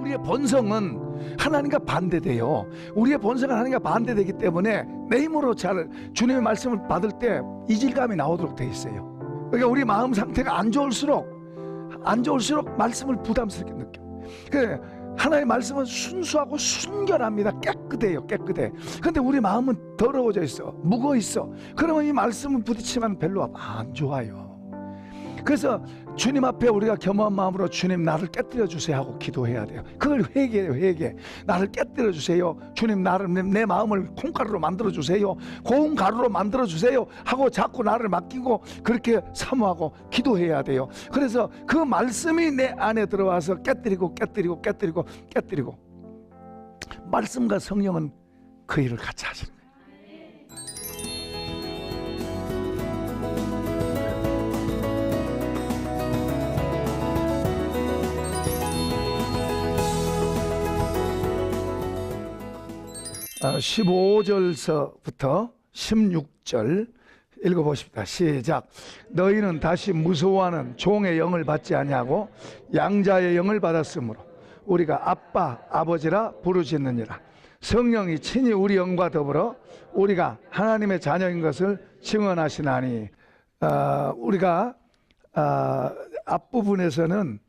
우리의 본성은 하나님과 반대돼요. 우리의 본성은 하나님과 반대되기 때문에 내 힘으로 잘 주님의 말씀을 받을 때 이질감이 나오도록 돼 있어요. 그러니까 우리 마음 상태가 안 좋을수록 말씀을 부담스럽게 느껴. 하나님의 말씀은 순수하고 순결합니다. 깨끗해요. 깨끗해. 근데 우리 마음은 더러워져 있어. 묵어 있어. 그러면 이 말씀을 부딪히면 별로 안 좋아요. 그래서 주님 앞에 우리가 겸허한 마음으로 주님 나를 깨뜨려 주세요 하고 기도해야 돼요. 그걸 회개해요. 회개. 나를 깨뜨려 주세요. 주님 나를 내 마음을 콩가루로 만들어 주세요. 고운 가루로 만들어 주세요 하고 자꾸 나를 맡기고 그렇게 사모하고 기도해야 돼요. 그래서 그 말씀이 내 안에 들어와서 깨뜨리고 말씀과 성령은 그 일을 같이 하시는 거예요. 아, 15절서부터 16절 읽어보십시다. 시작. 너희는 다시 무서워하는 종의 영을 받지 아니하고 양자의 영을 받았으므로 우리가 아빠 아버지라 부르짖느니라. 성령이 친히 우리 영과 더불어 우리가 하나님의 자녀인 것을 증언하시나니. 우리가 앞부분에서는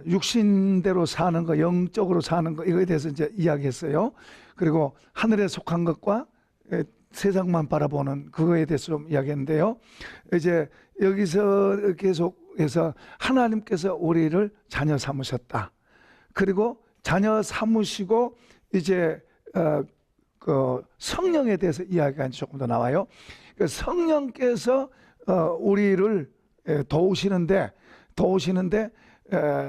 육신대로 사는 거, 영적으로 사는 거, 이거에 대해서 이제 이야기했어요. 그리고 하늘에 속한 것과 세상만 바라보는 그거에 대해서 좀 이야기했는데요. 이제 여기서 계속해서 하나님께서 우리를 자녀 삼으셨다. 그리고 자녀 삼으시고 이제 그 성령에 대해서 이야기가 조금 더 나와요. 그 성령께서 우리를 도우시는데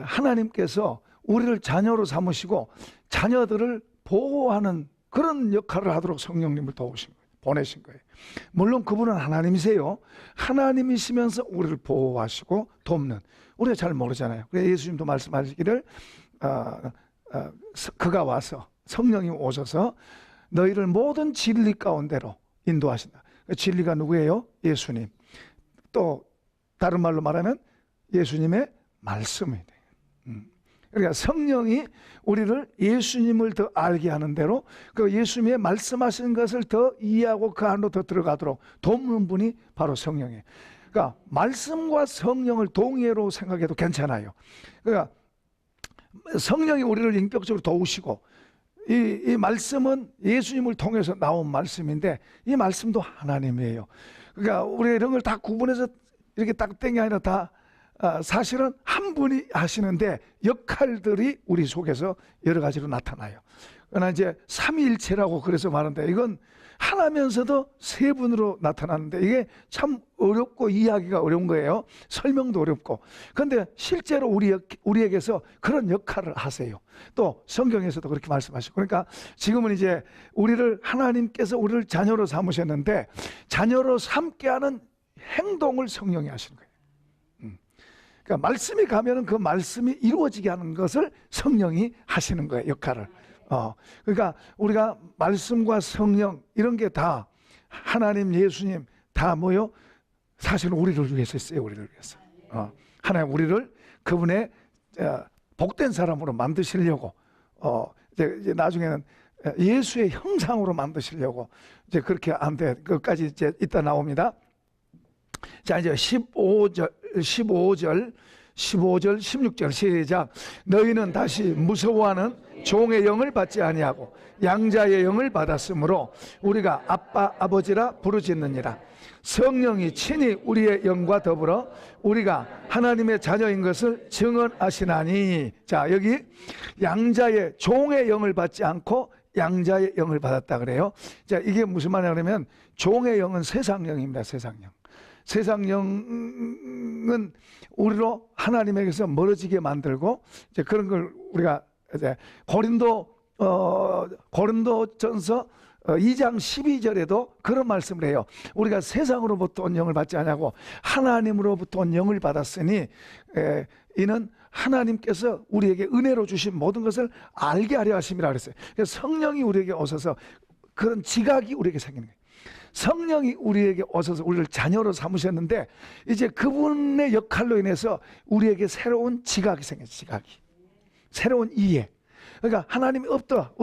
하나님께서 우리를 자녀로 삼으시고 자녀들을 보호하는 그런 역할을 하도록 성령님을 도우신 거예요. 보내신 거예요. 물론 그분은 하나님이세요. 하나님이시면서 우리를 보호하시고 돕는, 우리가 잘 모르잖아요. 그래서 예수님도 말씀하시기를 그가 와서, 성령이 오셔서 너희를 모든 진리 가운데로 인도하신다. 진리가 누구예요? 예수님. 또 다른 말로 말하면 예수님의 말씀이 돼요. 그러니까 성령이 우리를 예수님을 더 알게 하는 대로 그 예수님의 말씀하신 것을 더 이해하고 그 안으로 더 들어가도록 돕는 분이 바로 성령이에요. 그러니까 말씀과 성령을 동의어로 생각해도 괜찮아요. 그러니까 성령이 우리를 인격적으로 도우시고 이 말씀은 예수님을 통해서 나온 말씀인데 이 말씀도 하나님이에요. 그러니까 우리가 이런 걸 다 구분해서 이렇게 딱 땡이 아니라 다 사실은 한 분이 하시는데 역할들이 우리 속에서 여러 가지로 나타나요. 그러나 이제 삼위일체라고 그래서 말하는데 이건 하나면서도 세 분으로 나타나는데 이게 참 어렵고 이해하기가 어려운 거예요. 설명도 어렵고. 그런데 실제로 우리에게서 그런 역할을 하세요. 또 성경에서도 그렇게 말씀하시고. 그러니까 지금은 이제 하나님께서 우리를 자녀로 삼으셨는데 자녀로 삼게 하는 행동을 성령이 하시는 거예요. 그러니까 말씀이 가면은 그 말씀이 이루어지게 하는 것을 성령이 하시는 거예요. 역할을. 그러니까 우리가 말씀과 성령 이런 게 다 하나님, 예수님 다 뭐요? 사실은 우리를 위해서 했어요. 우리를 위해서. 하나님 우리를 그분의 복된 사람으로 만드시려고 이제 나중에는 예수의 형상으로 만드시려고 이제 그렇게 안 돼. 그것까지 이제 이따 나옵니다. 자, 이제 15절, 16절 시작. 너희는 다시 무서워하는 종의 영을 받지 아니하고 양자의 영을 받았으므로 우리가 아빠 아버지라 부르짖느니라. 성령이 친히 우리의 영과 더불어 우리가 하나님의 자녀인 것을 증언하시나니. 자, 여기 양자의 종의 영을 받지 않고 양자의 영을 받았다 그래요. 자, 이게 무슨 말이냐 그러면 종의 영은 세상 영입니다. 세상 영. 세상 영은 우리로 하나님에게서 멀어지게 만들고 이제 그런 걸 우리가 이제 고린도전서 2장 12절에도 그런 말씀을 해요. 우리가 세상으로부터 온 영을 받지 아니하고 하나님으로부터 온 영을 받았으니 이는 하나님께서 우리에게 은혜로 주신 모든 것을 알게 하려 하심이라 그랬어요. 그래서 성령이 우리에게 오셔서 그런 지각이 우리에게 생기는 거예요. 성령이 우리에게 오셔서 우리를 자녀로 삼으셨는데 이제 그분의 역할로 인해서 우리에게 새로운 지각이 생겼어요. 지각이. 새로운 이해. 그러니까 하나님이 없다.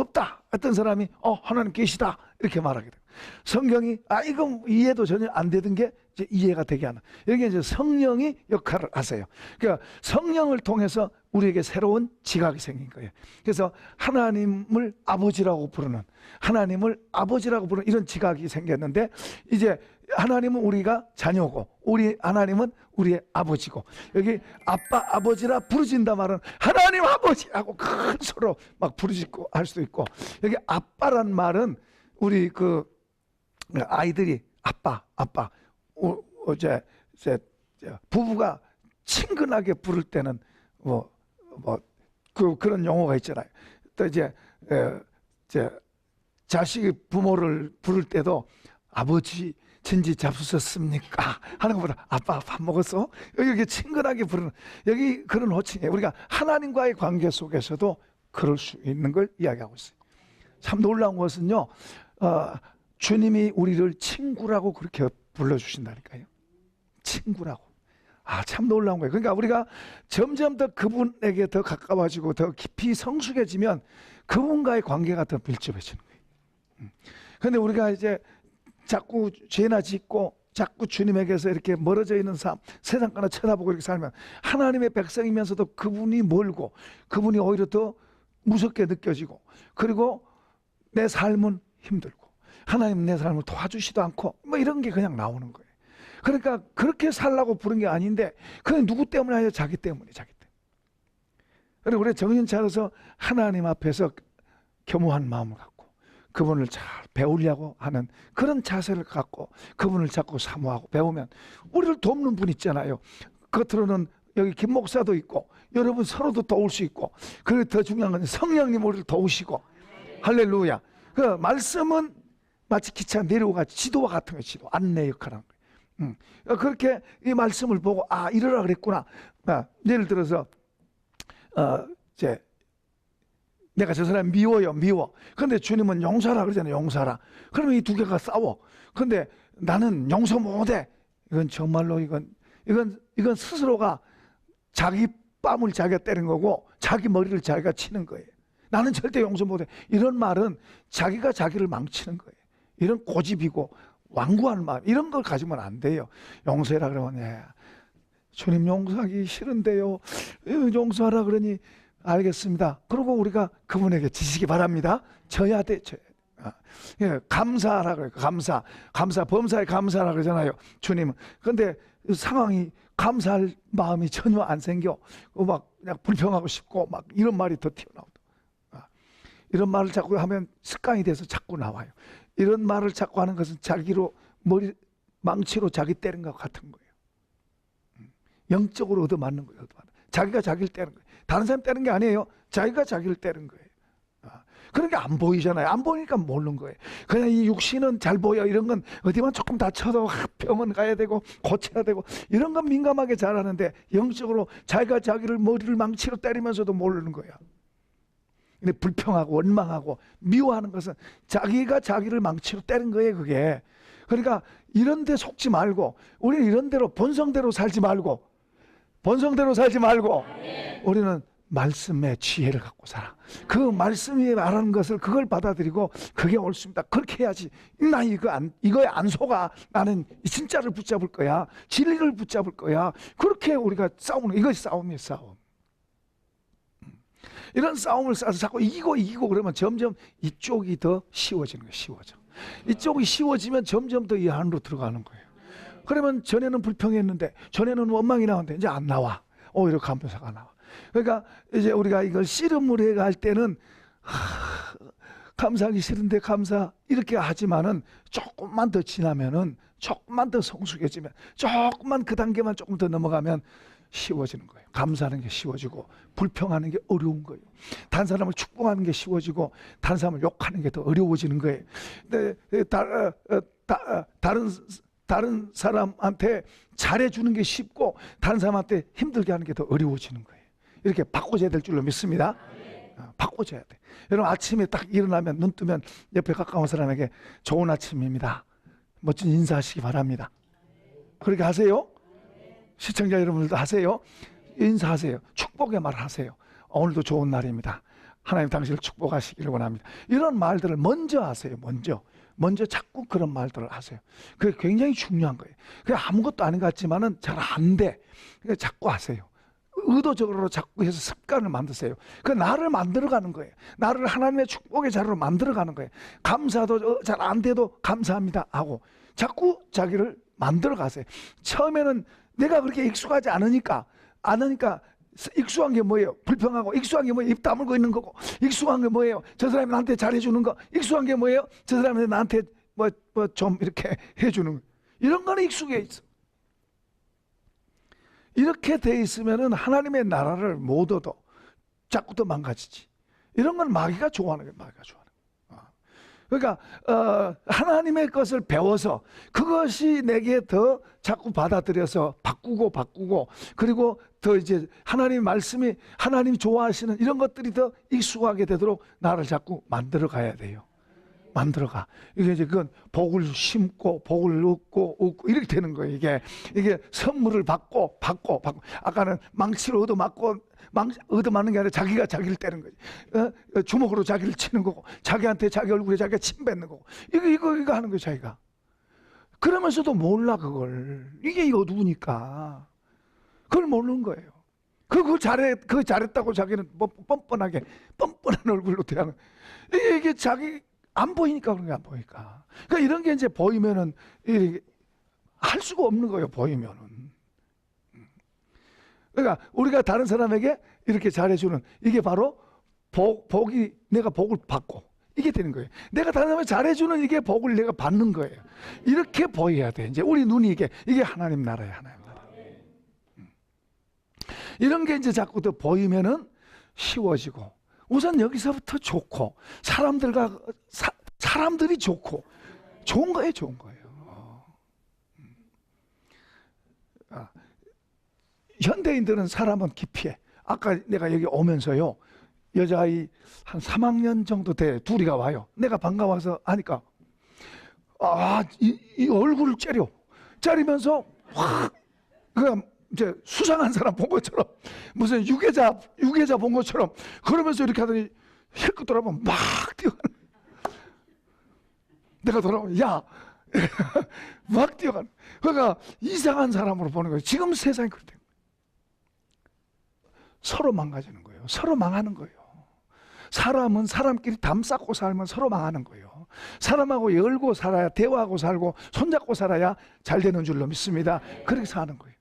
어떤 사람이 하나님 계시다 이렇게 말하게 돼요. 성경이 이건 이해도 전혀 안 되던 게 이제 이해가 되게 하는. 여기 이제 성령이 역할을 하세요. 그러니까 성령을 통해서 우리에게 새로운 지각이 생긴 거예요. 그래서 하나님을 아버지라고 부르는 이런 지각이 생겼는데, 이제 하나님은 우리가 자녀고 하나님은 우리의 아버지고, 여기 아빠 아버지라 부르진다 말은 하나님 아버지하고 큰 소리로 막 부르짖고 할 수도 있고, 여기 아빠란 말은 우리 아이들이 아빠 부부가 친근하게 부를 때는 그런 용어가 있잖아요. 또 이제 자식이 부모를 부를 때도 아버지 진지 잡수셨습니까 하는 것보다 아빠 밥 먹었어? 여기 친근하게 부르는, 여기 그런 호칭이에요. 우리가 하나님과의 관계 속에서도 그럴 수 있는 걸 이야기하고 있어요. 참 놀라운 것은요, 주님이 우리를 친구라고 그렇게 불러주신다니까요. 친구라고. 참 놀라운 거예요. 그러니까 우리가 점점 더 그분에게 더 가까워지고 더 깊이 성숙해지면 그분과의 관계가 더 밀접해지는 거예요. 그런데 우리가 이제 자꾸 죄나 짓고 자꾸 주님에게서 이렇게 멀어져 있는 삶, 세상 거나 쳐다보고 이렇게 살면 하나님의 백성이면서도 그분이 멀고 그분이 오히려 더 무섭게 느껴지고, 그리고 내 삶은 힘들고 하나님 내 삶을 도와주지도 않고 이런 게 그냥 나오는 거예요. 그러니까 그렇게 살라고 부른 게 아닌데 그냥 누구 때문에 아니라 자기 때문에. 그리고 우리 정신 차려서 하나님 앞에서 겸허한 마음을 갖고 그분을 잘 배우려고 하는 그런 자세를 갖고 그분을 자꾸 사모하고 배우면, 우리를 돕는 분 있잖아요. 겉으로는 여기 김 목사도 있고 여러분 서로도 도울 수 있고, 그리고 더 중요한 건 성령님 우리를 도우시고. 할렐루야. 그 말씀은 마치 기차 내려오가 지도와 같은 거예요. 지도, 안내 역할을 하는 거예요. 그렇게 이 말씀을 보고 이러라 그랬구나. 예를 들어서 이제 내가 저 사람 미워. 그런데 주님은 용서하라 그러잖아요. 용서하라. 그러면 이 두 개가 싸워. 그런데 나는 용서 못해. 이건 정말로 이건 스스로가 자기 뺨을 자기가 때린 거고 자기 머리를 자기가 치는 거예요. 나는 절대 용서 못해. 이런 말은 자기가 자기를 망치는 거예요. 이런 고집이고 완고한 마음, 이런 걸 가지면 안 돼요. 용서해라 그러면 주님 용서하기 싫은데요. 용서하라 그러니 알겠습니다. 그리고 우리가 그분에게 지시기 바랍니다. 져야 돼. 감사하라 그래요. 감사, 범사에 감사하라 그러잖아요. 주님은. 그런데 상황이 감사할 마음이 전혀 안 생겨. 막 그냥 불평하고 싶고 막 이런 말이 더 튀어나오고. 이런 말을 자꾸 하면 습관이 돼서 자꾸 나와요. 이런 말을 자꾸 하는 것은 자기로 망치로 자기 때린 것 같은 거예요. 영적으로 얻어맞는 거예요. 자기가 자기를 때린 거예요. 다른 사람 때린 게 아니에요. 자기가 자기를 때린 거예요. 그러니까 안 보이잖아요. 안 보이니까 모르는 거예요. 그냥 이 육신은 잘 보여. 이런 건 어디만 조금 다쳐도 병원 가야 되고 고쳐야 되고 이런 건 민감하게 잘하는데, 영적으로 자기가 자기를 머리를 망치로 때리면서도 모르는 거야. 근데 불평하고 원망하고 미워하는 것은 자기가 자기를 망치로 때린 거예요. 그게. 그러니까 이런 데 속지 말고, 우리는 이런 대로 본성대로 살지 말고 우리는 말씀의 지혜를 갖고 살아. 그 말씀이 말하는 것을 그걸 받아들이고 그게 옳습니다. 그렇게 해야지. 나 이거에 안 속아. 나는 진짜를 붙잡을 거야. 진리를 붙잡을 거야. 그렇게 우리가 싸우는, 이것이 싸움이에요. 싸움. 이런 싸움을 싸서 자꾸 이기고 그러면 점점 이쪽이 더 쉬워지는 거예요. 쉬워져. 이쪽이 쉬워지면 점점 더 이 안으로 들어가는 거예요. 그러면 전에는 불평했는데, 전에는 원망이 나오는데 이제 안 나와. 오히려 감사가 나와. 그러니까 이제 우리가 이걸 씨름을 해갈 때는 감사하기 싫은데 감사 이렇게 하지만은, 조금만 더 지나면은, 조금만 더 성숙해지면, 조금만 그 단계만 조금 더 넘어가면 쉬워지는 거예요. 감사하는 게 쉬워지고 불평하는 게 어려운 거예요. 다른 사람을 축복하는 게 쉬워지고 다른 사람을 욕하는 게 더 어려워지는 거예요. 근데 다른 사람한테 잘해주는 게 쉽고 다른 사람한테 힘들게 하는 게 더 어려워지는 거예요. 이렇게 바꿔줘야 될 줄로 믿습니다. 바꿔줘야 돼. 여러분 아침에 딱 일어나면, 눈 뜨면 옆에 가까운 사람에게 좋은 아침입니다, 멋진 인사하시기 바랍니다. 그렇게 하세요. 시청자 여러분들도 하세요. 인사하세요. 축복의 말을 하세요. 오늘도 좋은 날입니다. 하나님 당신을 축복하시기를 원합니다. 이런 말들을 먼저 하세요. 먼저 자꾸 그런 말들을 하세요. 그게 굉장히 중요한 거예요. 그게 아무것도 아닌 것 같지만은 잘 안 돼. 그러니까 자꾸 하세요. 의도적으로 자꾸 해서 습관을 만드세요. 그 나를 만들어가는 거예요. 나를 하나님의 축복의 자료로 만들어가는 거예요. 감사도 잘 안 돼도 감사합니다 하고 자꾸 자기를 만들어가세요. 처음에는 내가 그렇게 익숙하지 않으니까 익숙한 게 뭐예요? 불평하고, 익숙한 게 뭐예요? 입 다물고 있는 거고, 익숙한 게 뭐예요? 저 사람이 나한테 잘해주는 거, 익숙한 게 뭐예요? 저 사람이 나한테 좀 이렇게 해주는 거. 이런 거는 익숙해 있어. 이렇게 돼 있으면은 하나님의 나라를 못 얻어. 자꾸 더 망가지지. 이런 건 마귀가 좋아하는 거예요. 마귀가 좋아하는 거예요. 그러니까 하나님의 것을 배워서 그것이 내게 더 자꾸 받아들여서 바꾸고 그리고 더 이제 하나님의 말씀이 하나님이 좋아하시는 이런 것들이 더 익숙하게 되도록 나를 자꾸 만들어 가야 돼요. 만들어가. 이게 이제 그건 복을 심고 복을 얻고 이렇게 되는 거예요. 이게 선물을 받고. 아까는 망치로 얻어맞는 게 아니라 자기가 자기를 때는 거지. 주먹으로 자기를 치는 거고, 자기한테 자기 얼굴에 자기가 침 뱉는 거고. 이거 하는 거예요, 자기가. 그러면서도 몰라, 그걸. 이게 어두우니까. 그걸 모르는 거예요. 그거 잘했다고 자기는 뻔뻔한 얼굴로 대하는. 이게 자기, 안 보이니까 그런 게 안 보이니까. 그러니까 이런 게 이제 보이면은 할 수가 없는 거예요. 보이면은. 그러니까 우리가 다른 사람에게 이렇게 잘해주는 이게 바로 내가 복을 받고 이게 되는 거예요. 내가 다른 사람에게 잘해주는 이게 복을 내가 받는 거예요. 이렇게 보여야 돼. 이제 우리 눈이 이게 하나님 나라예요. 하나님 나라. 이런 게 이제 자꾸 더 보이면은 쉬워지고. 우선 여기서부터 좋고 사람들이 좋고 좋은 거예요. 현대인들은 사람은 기피해. 아까 내가 여기 오면서요, 여자아이 한 3학년 정도 돼 둘이가 와요. 내가 반가워서 하니까 이 얼굴을 째리면서 확 그냥 이제 수상한 사람 본 것처럼 무슨 유괴자 본 것처럼 그러면서 이렇게 하더니 힐끗 돌아보면 막 뛰어가는. 내가 돌아보면 막 뛰어가는. 그러니까 이상한 사람으로 보는 거예요. 지금 세상이 그렇대. 서로 망가지는 거예요. 서로 망하는 거예요. 사람은 사람끼리 담 쌓고 살면 서로 망하는 거예요. 사람하고 열고 살아야, 대화하고 살고 손잡고 살아야 잘 되는 줄로 믿습니다. 그렇게 사는 거예요.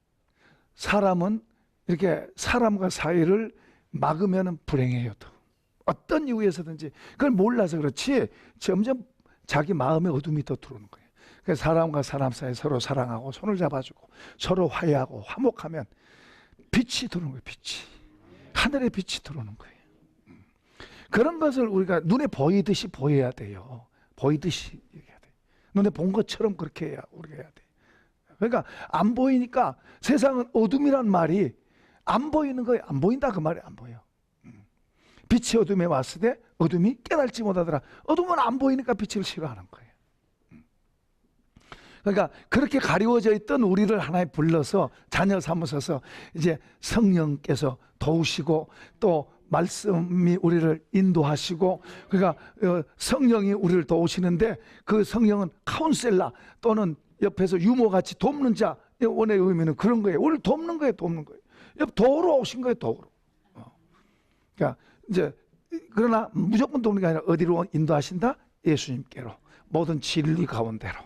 사람은 이렇게 사람과 사이를 막으면 불행해요. 또. 어떤 이유에서든지 그걸 몰라서 그렇지 점점 자기 마음에 어둠이 더 들어오는 거예요. 그래서 사람과 사람 사이 서로 사랑하고 손을 잡아주고 서로 화해하고 화목하면 빛이 들어오는 거예요. 하늘의 빛이 들어오는 거예요. 그런 것을 우리가 눈에 보이듯이 보여야 돼요. 보이듯이 얘기해야 돼요. 눈에 본 것처럼 그렇게 우리가 해야 돼요. 그러니까 안 보이니까 세상은 어둠이란 말이 안 보이는 거예요. 안 보인다 그 말이 안 보여. 빛이 어둠에 왔을 때 어둠이 깨달지 못하더라. 어둠은 안 보이니까 빛을 싫어하는 거예요. 그러니까 그렇게 가리워져 있던 우리를 하나에 불러서 자녀 삼으셔서 이제 성령께서 도우시고 또 말씀이 우리를 인도하시고, 그러니까 성령이 우리를 도우시는데 그 성령은 카운셀러 또는 옆에서 유모같이 돕는 자, 원의 의미는 그런 거예요. 우리를 돕는 거예요. 도우러 오신 거예요. 도우러. 그러니까 이제 그러나 무조건 돕는 게 아니라 어디로 인도하신다? 예수님께로, 모든 진리 가운데로.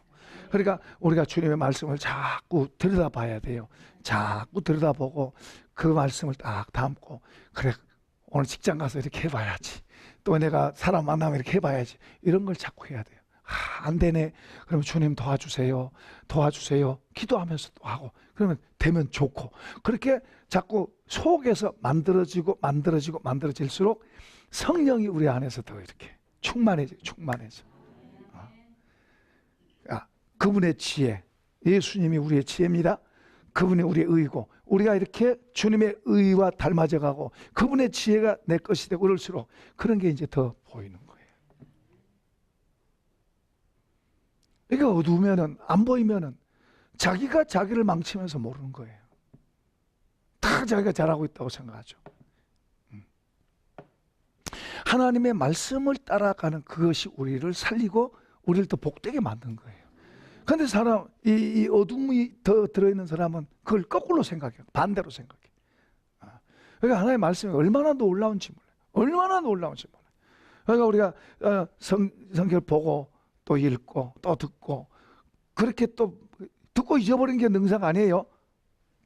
그러니까 우리가 주님의 말씀을 자꾸 들여다봐야 돼요. 자꾸 들여다보고 그 말씀을 딱 담고, 그래 오늘 직장 가서 이렇게 해봐야지, 또 내가 사람 만나면 이렇게 해봐야지, 이런 걸 자꾸 해야 돼요. 안 되네. 그러면 주님 도와주세요. 기도하면서 또 하고, 그러면 되면 좋고, 그렇게 자꾸 속에서 만들어질수록 성령이 우리 안에서 더 이렇게 충만해져. 그분의 지혜, 예수님이 우리의 지혜입니다. 그분이 우리의 의고, 우리가 이렇게 주님의 의와 닮아져가고 그분의 지혜가 내 것이 되고 그럴수록 그런 게 이제 더 보이는 거예요. 그러니까 어두우면은, 안 보이면은 자기가 자기를 망치면서 모르는 거예요. 다 자기가 잘하고 있다고 생각하죠. 하나님의 말씀을 따라가는 그것이 우리를 살리고 우리를 더 복되게 만든 거예요. 그런데 사람, 이 어둠이 더 들어있는 사람은 그걸 거꾸로 생각해요. 반대로 생각해요. 그러니까 하나님의 말씀이 얼마나 놀라운지 몰라요. 얼마나 놀라운지 몰라요. 그러니까 우리가 성경을 보고 또 읽고 또 듣고 그렇게 또 듣고 잊어버린 게 능사가 아니에요.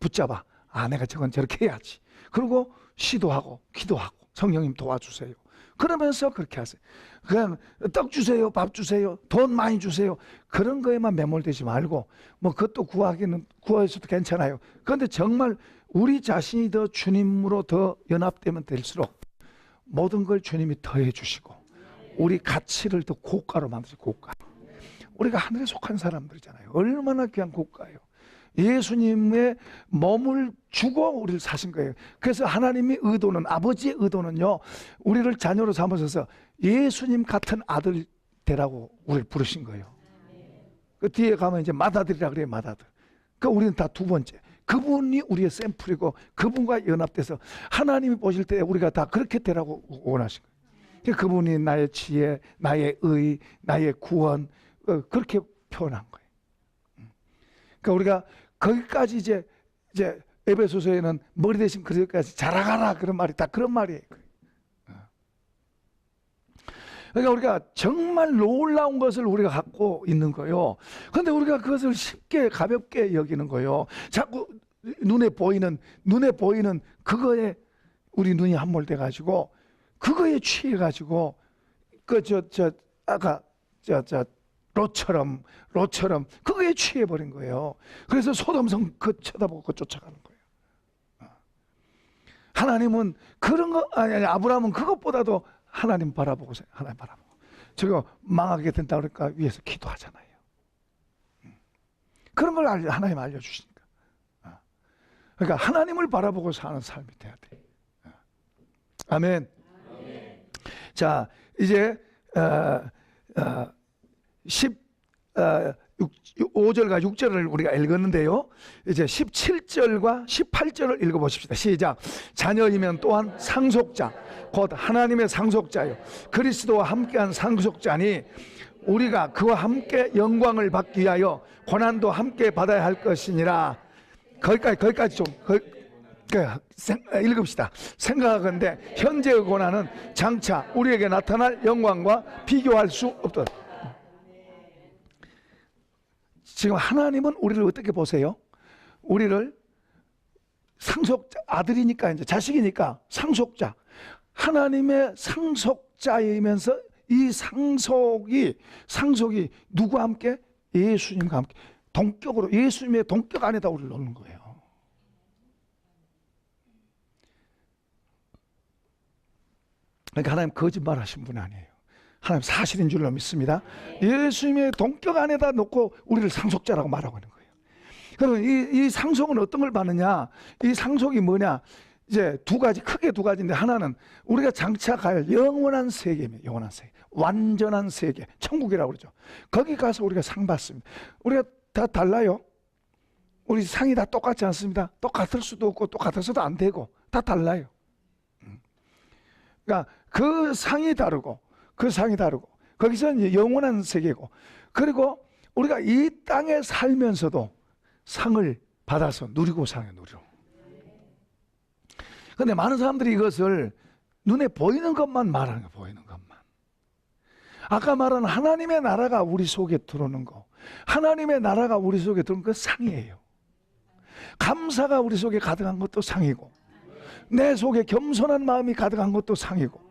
붙잡아. 내가 저건 저렇게 해야지. 그리고 시도하고 기도하고 성령님 도와주세요. 그러면서 그렇게 하세요. 그냥 떡 주세요, 밥 주세요, 돈 많이 주세요. 그런 거에만 매몰되지 말고 뭐 그것도 구하셔도 괜찮아요. 그런데 정말 우리 자신이 더 주님으로 더 연합되면 될수록 모든 걸 주님이 더해 주시고 우리 가치를 더 고가로 만드시고 고가. 우리가 하늘에 속한 사람들이잖아요. 얼마나 귀한 고가예요. 예수님의 몸을 주고 우리를 사신 거예요. 그래서 하나님의 의도는, 아버지의 의도는요, 우리를 자녀로 삼으셔서 예수님 같은 아들 되라고 우리를 부르신 거예요. 그 뒤에 가면 이제 맏아들이라 그래요. 맏아들. 그 우리는 다 두 번째. 그분이 우리의 샘플이고 그분과 연합돼서 하나님이 보실 때 우리가 다 그렇게 되라고 원하신 거예요. 그분이 나의 지혜, 나의 의, 나의 구원, 그렇게 표현한 거예요. 그러니까 우리가 거기까지 이제 에베소서에는 머리 대신 그릇까지 자라가라 그런 말이 다 그런 말이에요. 그러니까 우리가 정말 놀라운 것을 우리가 갖고 있는 거예요. 그런데 우리가 그것을 쉽게 가볍게 여기는 거예요. 자꾸 눈에 보이는 그거에 우리 눈이 함몰돼 가지고 그거에 취해 가지고 아까 롯처럼 그거에 취해 버린 거예요. 그래서 소돔성 그 쳐다보고 그 쫓아가는 거예요. 하나님은 그런 거 아니 아브라함은 그것보다도 하나님 바라보고 저거 망하게 된다 그러니까 위에서 기도하잖아요. 그런 걸 하나님 알려주시니까. 그러니까 하나님을 바라보고 사는 삶이 돼야 돼. 아멘. 자, 이제 5절과 6절을 우리가 읽었는데요. 이제 17절과 18절을 읽어보십시다. 시작. 자녀이면 또한 상속자, 곧 하나님의 상속자요, 그리스도와 함께한 상속자니 우리가 그와 함께 영광을 받기 위하여 고난도 함께 받아야 할 것이니라. 거기까지 좀 읽읍시다. 생각하건대 현재의 고난은 장차 우리에게 나타날 영광과 비교할 수 없다. 지금 하나님은 우리를 어떻게 보세요? 우리를 상속자, 아들이니까 이제 자식이니까 상속자, 하나님의 상속자이면서 이 상속이 누구와 함께? 예수님과 함께 동격으로, 예수님의 동격 안에다 우리를 넣는 거예요. 그러니까 하나님 거짓말 하신 분 아니에요. 하나님 사실인 줄로 믿습니다. 예수님의 동격 안에다 놓고 우리를 상속자라고 말하고 있는 거예요. 그러면 이 상속은 어떤 걸 받느냐? 이 상속이 뭐냐? 이제 크게 두 가지인데, 하나는 우리가 장차 갈 영원한 세계입니다. 영원한 세계, 완전한 세계, 천국이라고 그러죠. 거기 가서 우리가 상 받습니다. 우리가 다 달라요. 우리 상이 다 똑같지 않습니다. 똑같을 수도 없고 똑같아서도 안 되고 다 달라요. 그러니까 그 상이 다르고 거기서 이제 영원한 세계고, 그리고 우리가 이 땅에 살면서도 상을 받아서 누리고 사는 누리고. 그런데 많은 사람들이 이것을 눈에 보이는 것만 말하는 거예요. 보이는 것만. 아까 말한 하나님의 나라가 우리 속에 들어오는 거, 하나님의 나라가 우리 속에 들어오는 거 상이에요. 감사가 우리 속에 가득한 것도 상이고, 내 속에 겸손한 마음이 가득한 것도 상이고,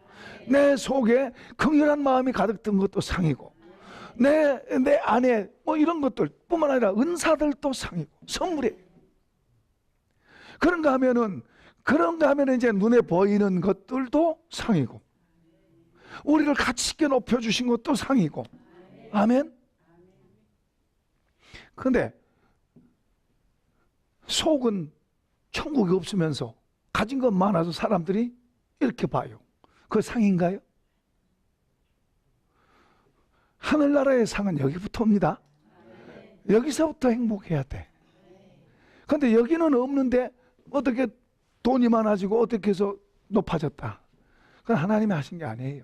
내 속에 긍휼한 마음이 가득 든 것도 상이고, 내 안에 뭐 이런 것들 뿐만 아니라 은사들도 상이고 선물이에요. 그런가 하면은 이제 눈에 보이는 것들도 상이고, 우리를 가치 있게 높여주신 것도 상이고. 아멘. 그런데 속은 천국이 없으면서 가진 것 많아서 사람들이 이렇게 봐요. 그 상인가요? 하늘나라의 상은 여기부터 옵니다. 여기서부터 행복해야 돼. 그런데 여기는 없는데 어떻게 돈이 많아지고 어떻게 해서 높아졌다. 그건 하나님이 하신 게 아니에요.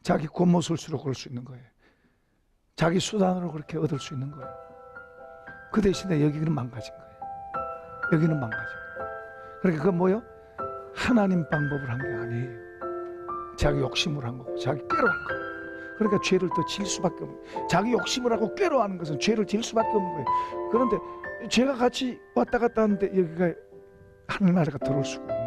자기 겉모술수로 그럴 수 있는 거예요. 자기 수단으로 그렇게 얻을 수 있는 거예요. 그 대신에 여기는 망가진 거예요. 여기는 망가진 거예요. 그러니까 그건 뭐예요? 하나님 방법을 한 게 아니에요. 자기 욕심을 한 거고 자기 꾀로 한 거예요. 그러니까 죄를 더 질 수밖에 없는 거예요. 자기 욕심을 하고 꾀로 하는 것은 죄를 질 수밖에 없는 거예요. 그런데 죄가 같이 왔다 갔다 하는데 여기가 하늘 나라가 들어올 수가 없는 거예요.